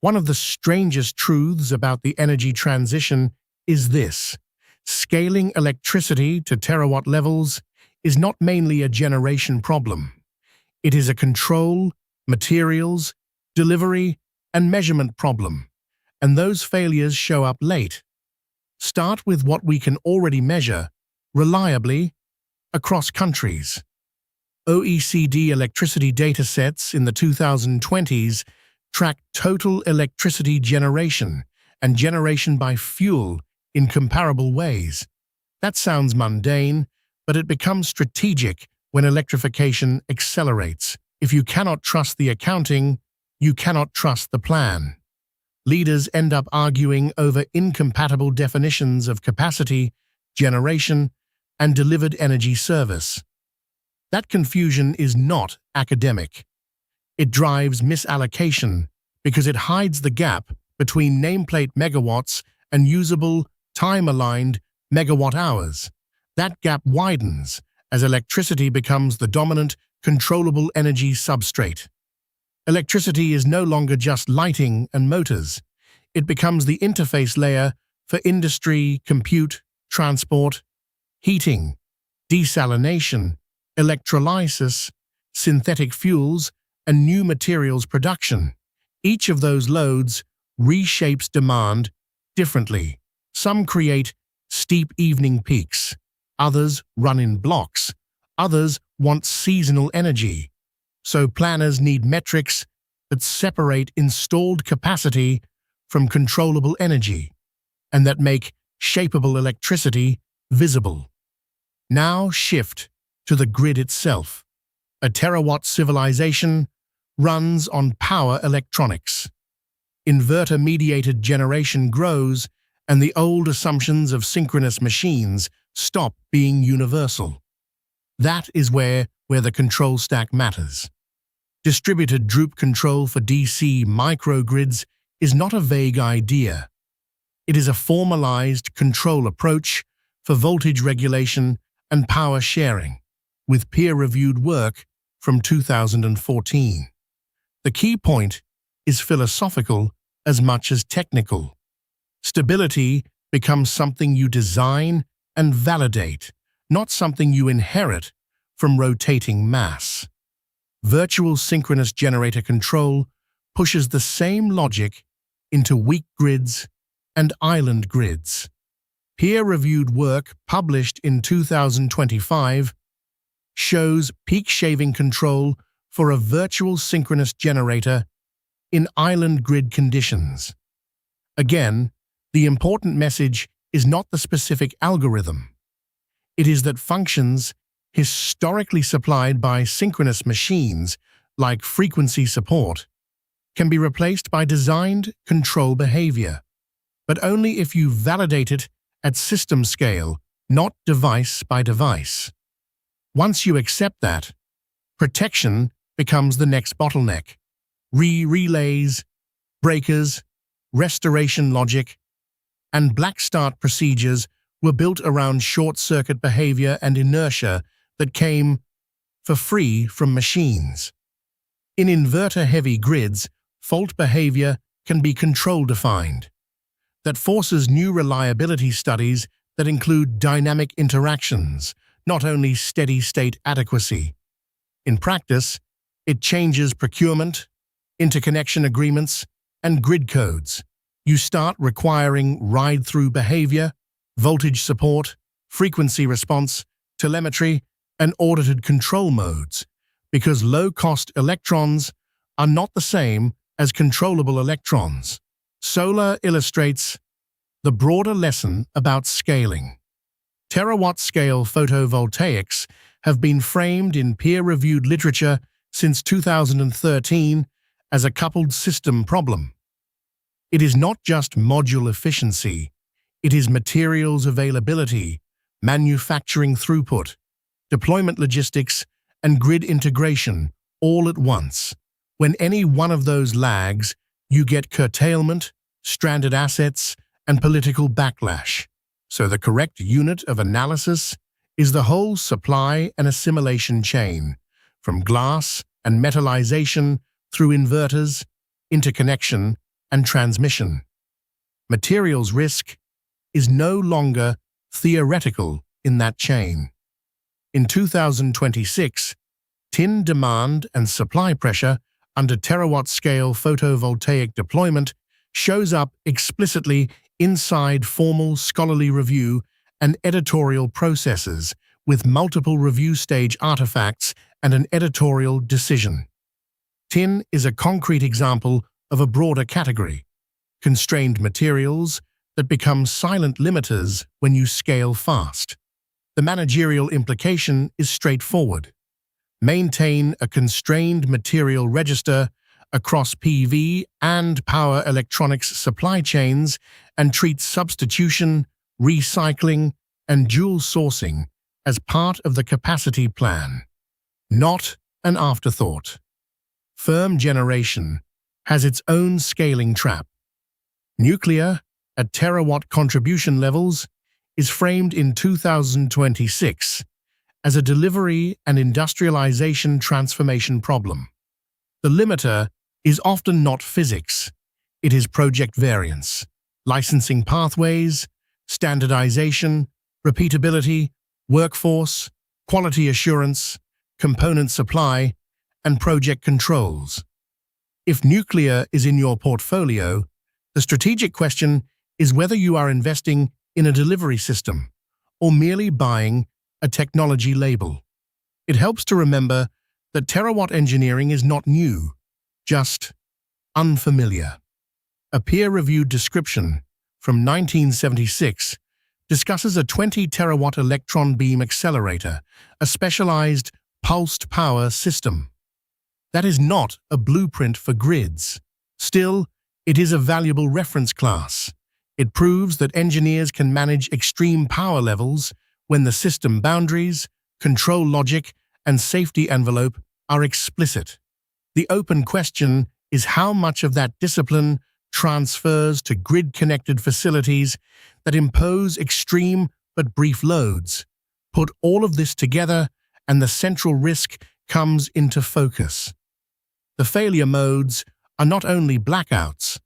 One of the strangest truths about the energy transition is this: scaling electricity to terawatt levels is not mainly a generation problem. It is a control, materials, delivery, and measurement problem, and those failures show up late. Start with what we can already measure reliably across countries. OECD electricity datasets in the 2020s tracked total electricity generation and generation by fuel in comparable ways. That sounds mundane, but it becomes strategic when electrification accelerates. If you cannot trust the accounting, you cannot trust the plan. Leaders end up arguing over incompatible definitions of capacity, generation, and delivered energy service. That confusion is not academic. It drives misallocation because it hides the gap between nameplate megawatts and usable, time-aligned megawatt hours. That gap widens as electricity becomes the dominant, controllable energy substrate. Electricity is no longer just lighting and motors. It becomes the interface layer for industry, compute, transport, heating, desalination, electrolysis, synthetic fuels, and new materials production. Each of those loads reshapes demand differently. Some create steep evening peaks, others run in blocks, others want seasonal energy. So planners need metrics that separate installed capacity from controllable energy, and that make shapeable electricity visible. Now shift to the grid itself. A Terawatt Civilization runs on power electronics. Inverter-mediated generation grows, and the old assumptions of synchronous machines stop being universal. That is where the control stack matters. Distributed droop control for DC microgrids is not a vague idea. It is a formalized control approach for voltage regulation and power sharing, with peer-reviewed work from 2014. The key point is philosophical as much as technical. Stability becomes something you design and validate, not something you inherit from rotating mass. Virtual synchronous generator control pushes the same logic into weak grids and island grids. Peer-reviewed work published in 2025 shows peak shaving control for a virtual synchronous generator in island grid conditions. Again, the important message is not the specific algorithm. It is that functions historically supplied by synchronous machines, like frequency support, can be replaced by designed control behavior, but only if you validate it at system scale, not device by device. Once you accept that, protection becomes the next bottleneck. Relays, breakers, restoration logic, and black start procedures were built around short-circuit behavior and inertia that came for free from machines. In inverter-heavy grids, fault behavior can be control-defined. That forces new reliability studies that include dynamic interactions, not only steady-state adequacy. In practice, it changes procurement, interconnection agreements, and grid codes. You start requiring ride-through behavior, voltage support, frequency response, telemetry, and audited control modes, because low-cost electrons are not the same as controllable electrons. Solar illustrates the broader lesson about scaling. Terawatt-scale photovoltaics have been framed in peer-reviewed literature since 2013 as a coupled system problem. It is not just module efficiency, it is materials availability, manufacturing throughput, deployment logistics, and grid integration all at once. When any one of those lags, you get curtailment, stranded assets, and political backlash. So the correct unit of analysis is the whole supply and assimilation chain, from glass and metallization through inverters, interconnection, and transmission. Materials risk is no longer theoretical in that chain. In 2026, tin demand and supply pressure under terawatt-scale photovoltaic deployment shows up explicitly inside formal scholarly review and editorial processes with multiple review stage artifacts and an editorial decision. Tin is a concrete example of a broader category: constrained materials that become silent limiters when you scale fast. The managerial implication is straightforward. Maintain a constrained material register across PV and power electronics supply chains and treat substitution, recycling, and dual sourcing as part of the capacity plan, not an afterthought. Firm generation has its own scaling trap. Nuclear, at terawatt contribution levels, is framed in 2026 as a delivery and industrialization transformation problem. The limiter is often not physics. It is project variance, licensing pathways, standardization, repeatability, workforce, quality assurance, component supply, and project controls. If nuclear is in your portfolio, the strategic question is whether you are investing in a delivery system or merely buying a technology label. It helps to remember that terawatt engineering is not new, just unfamiliar. A peer-reviewed description from 1976 discusses a 20-terawatt electron beam accelerator, a specialized pulsed power system. That is not a blueprint for grids. Still, it is a valuable reference class. It proves that engineers can manage extreme power levels when the system boundaries, control logic, and safety envelope are explicit. The open question is how much of that discipline transfers to grid-connected facilities that impose extreme but brief loads. Put all of this together, and the central risk comes into focus. The failure modes are not only blackouts,